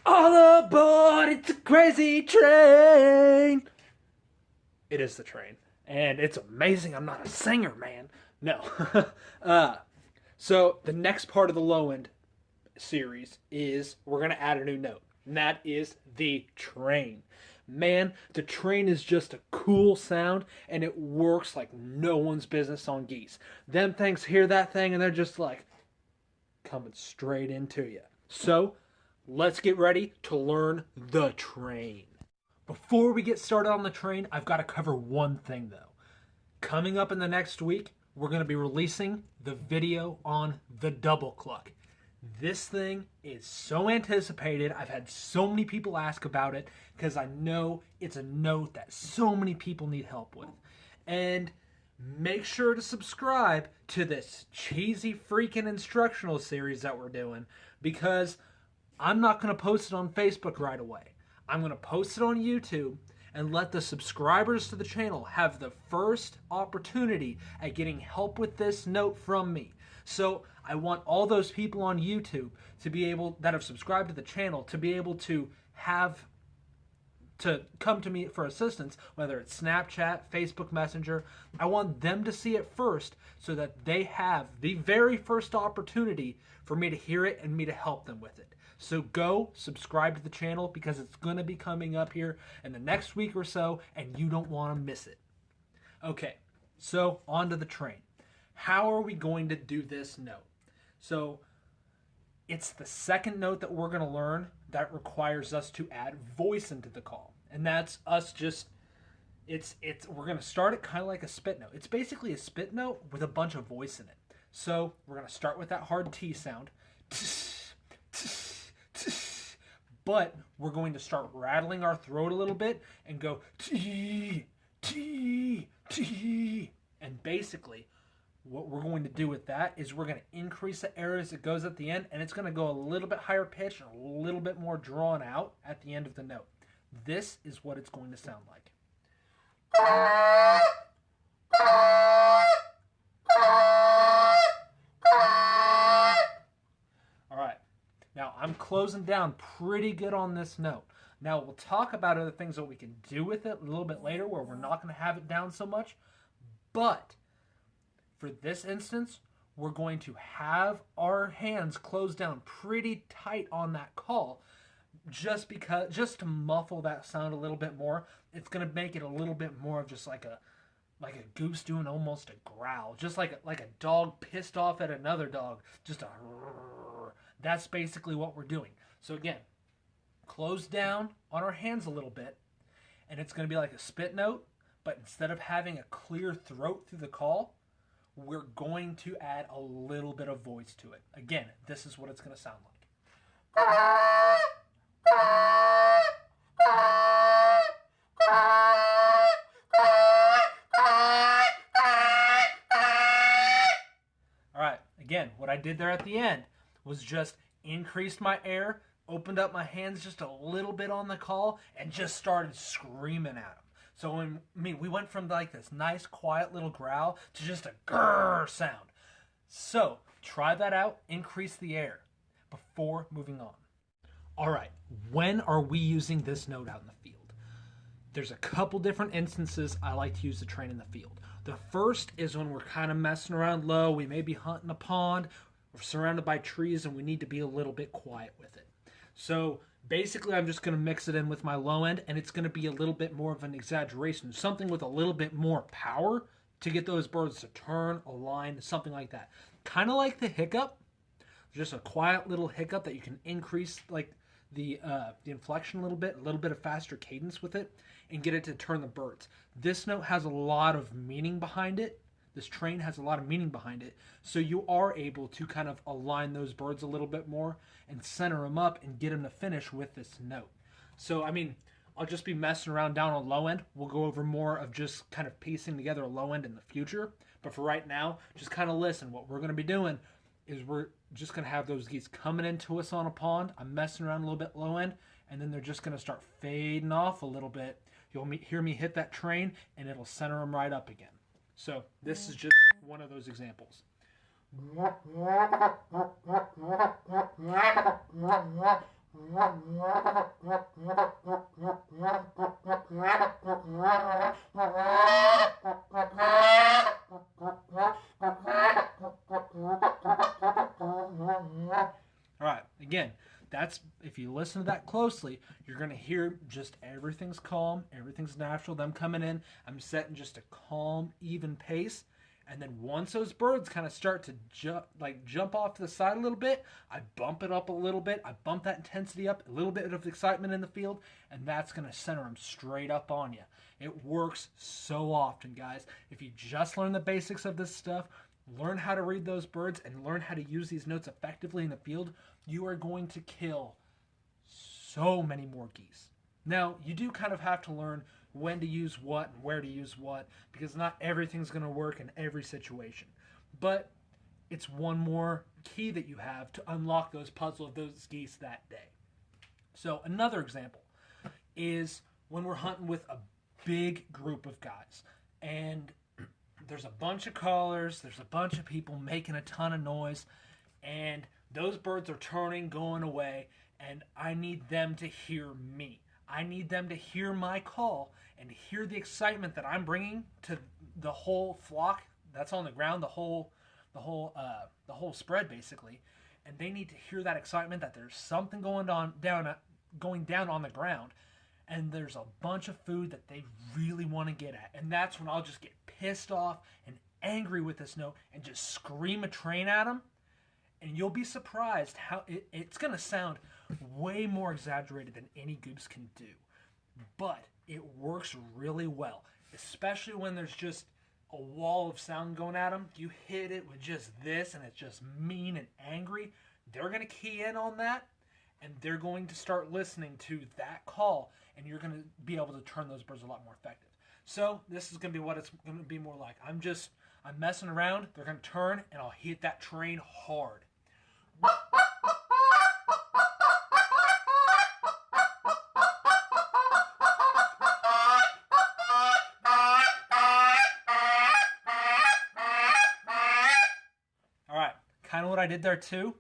All aboard, it's a crazy train. It is the train. And it's amazing I'm not a singer, man. No. uh, so the next part of the low end series is we're going to add a new note. And that is the train. Man, the train is just a cool sound and it works like no one's business on geese. Them things hear that thing and they're just like coming straight into you. So, let's get ready to learn the train. Before we get started on the train, I've got to cover one thing though. Coming up in the next week, we're going to be releasing the video on the double cluck. This thing is so anticipated. I've had so many people ask about it because I know it's a note that so many people need help with. And make sure to subscribe to this cheesy freaking instructional series that we're doing because I'm not going to post it on Facebook right away. I'm going to post it on YouTube and let the subscribers to the channel have the first opportunity at getting help with this note from me. So I want all those people on YouTube to be able, that have subscribed to the channel, to be able to come to me for assistance, whether it's Snapchat, Facebook Messenger. I want them to see it first so that they have the very first opportunity for me to hear it and me to help them with it. So go subscribe to the channel because it's going to be coming up here in the next week or so and you don't want to miss it. Okay, so on to the train. How are we going to do this note? So it's the second note that we're going to learn that requires us to add voice into the call. And that's us just, we're going to start it kind of like a spit note. It's basically a spit note with a bunch of voice in it. So we're going to start with that hard T sound. But we're going to start rattling our throat a little bit and go T, T, T. And basically, what we're going to do with that is we're going to increase the air as it goes at the end, and it's going to go a little bit higher pitch and a little bit more drawn out at the end of the note. This is what it's going to sound like. All right. Now, I'm closing down pretty good on this note. Now, we'll talk about other things that we can do with it a little bit later where we're not going to have it down so much. But for this instance, we're going to have our hands closed down pretty tight on that call just to muffle that sound a little bit more. It's going to make it a little bit more of just like a goose doing almost a growl, just like a dog pissed off at another dog, just a. That's basically what we're doing. So again, close down on our hands a little bit, and it's going to be like a spit note, but instead of having a clear throat through the call, we're going to add a little bit of voice to it. Again, this is what it's going to sound like. All right, again, what I did there at the end was just increased my air, opened up my hands just a little bit on the call, and just started screaming at them. So we went from like this nice quiet little growl to just a grrr sound. So try that out, increase the air before moving on. All right, when are we using this note out in the field? There's a couple different instances I like to use the train in the field. The first is when we're kind of messing around low, we may be hunting a pond, we're surrounded by trees, and we need to be a little bit quiet with it. So basically, I'm just going to mix it in with my low end, and it's going to be a little bit more of an exaggeration, something with a little bit more power to get those birds to turn, align, something like that. Kind of like the hiccup, just a quiet little hiccup that you can increase like the inflection a little bit of faster cadence with it, and get it to turn the birds. This note has a lot of meaning behind it. This train has a lot of meaning behind it, so you are able to kind of align those birds a little bit more and center them up and get them to finish with this note. So, I mean, I'll just be messing around down on low end. We'll go over more of just kind of piecing together a low end in the future. But for right now, just kind of listen. What we're going to be doing is we're just going to have those geese coming into us on a pond. I'm messing around a little bit low end, and then they're just going to start fading off a little bit. You'll hear me hit that train, and it'll center them right up again. So this is just one of those examples. All right, again, that's if you listen to that closely, you're gonna hear just everything's calm, everything's natural. Them coming in, I'm setting just a calm, even pace, and then once those birds kind of start to jump off to the side a little bit, I bump it up a little bit. I bump that intensity up, a little bit of excitement in the field, and that's gonna center them straight up on you. It works so often, guys. If you just learn the basics of this stuff, learn how to read those birds and learn how to use these notes effectively in the field, you are going to kill so many more geese. Now, you do kind of have to learn when to use what and where to use what, because not everything's going to work in every situation. But it's one more key that you have to unlock those puzzle of those geese that day. So another example is when we're hunting with a big group of guys, and there's a bunch of callers, there's a bunch of people making a ton of noise, and those birds are turning, going away, and I need them to hear me. I need them to hear my call and hear the excitement that I'm bringing to the whole flock that's on the ground, the whole spread basically, and they need to hear that excitement that there's something going down on the ground, and there's a bunch of food that they really want to get at. And that's when I'll just get pissed off and angry with this note and just scream a train at them. And you'll be surprised how it's going to sound way more exaggerated than any goose can do. But it works really well, especially when there's just a wall of sound going at them. You hit it with just this and it's just mean and angry. They're going to key in on that, and they're going to start listening to that call, and you're going to be able to turn those birds a lot more effective. So this is going to be what it's going to be more like. I'm messing around, they're going to turn, and I'll hit that train hard. All right, kind of what I did there too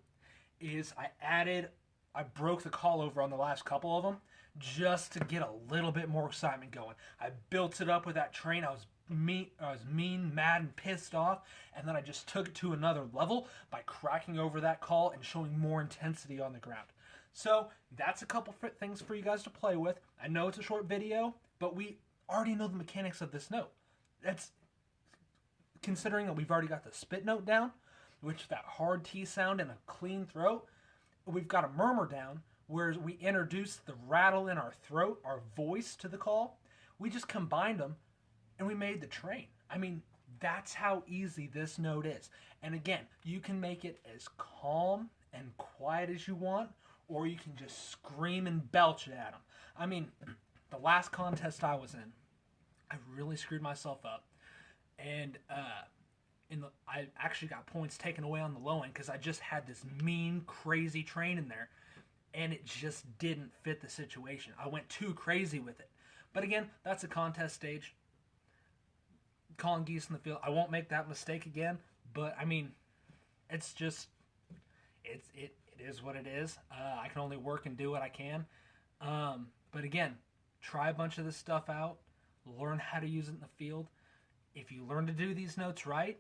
is I broke the call over on the last couple of them just to get a little bit more excitement going. I built it up with that train. I was mean, mad, and pissed off, and then I just took it to another level by cracking over that call and showing more intensity on the ground. So that's a couple things for you guys to play with. I know it's a short video, but we already know the mechanics of this note. That's considering that we've already got the spit note down, which that hard T sound and a clean throat. We've got a murmur down, where we introduce the rattle in our throat, our voice to the call. We just combined them, and we made the train. I mean, that's how easy this note is. And again, you can make it as calm and quiet as you want, or you can just scream and belch it at them. I mean, the last contest I was in, I really screwed myself up. And I actually got points taken away on the low end because I just had this mean, crazy train in there, and it just didn't fit the situation. I went too crazy with it. But again, that's a contest stage. Calling geese in the field, I won't make that mistake again. But I mean, it's just it is what it is. I can only work and do what I can. But again, try a bunch of this stuff out. Learn how to use it in the field. If you learn to do these notes right,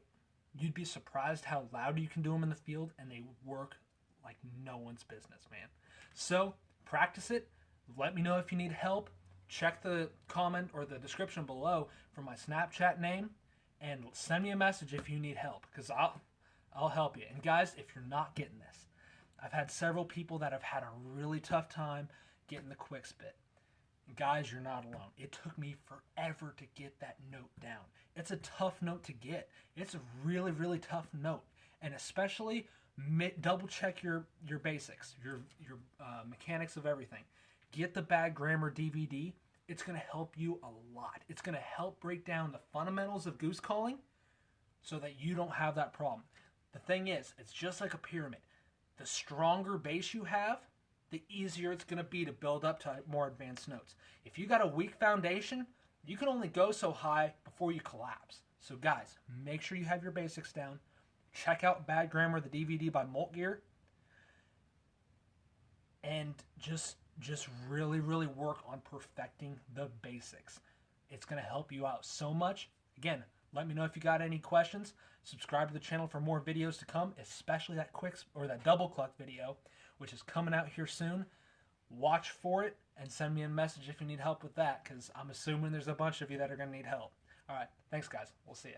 you'd be surprised how loud you can do them in the field, and they work like no one's business, man. So practice it. Let me know if you need help. Check the comment or the description below for my Snapchat name, and send me a message if you need help, because I'll help you. And guys, if you're not getting this, I've had several people that have had a really tough time getting the quick spit. Guys, you're not alone. It took me forever to get that note down. It's a tough note to get. It's a really, really tough note. And especially, double check your basics, your mechanics of everything. Get the Bad Grammar DVD. It's going to help you a lot. It's going to help break down the fundamentals of goose calling so that you don't have that problem. The thing is, it's just like a pyramid. The stronger base you have, the easier it's going to be to build up to more advanced notes. If you got a weak foundation, you can only go so high before you collapse. So guys, make sure you have your basics down. Check out Bad Grammar, the DVD by Molt Gear. and just really work on perfecting the basics. It's going to help you out so much. Again, let me know if you got any questions. Subscribe to the channel for more videos to come, especially that that double cluck video, which is coming out here soon. Watch for it and send me a message if you need help with that, because I'm assuming there's a bunch of you that are going to need help. All right, thanks guys. We'll see you.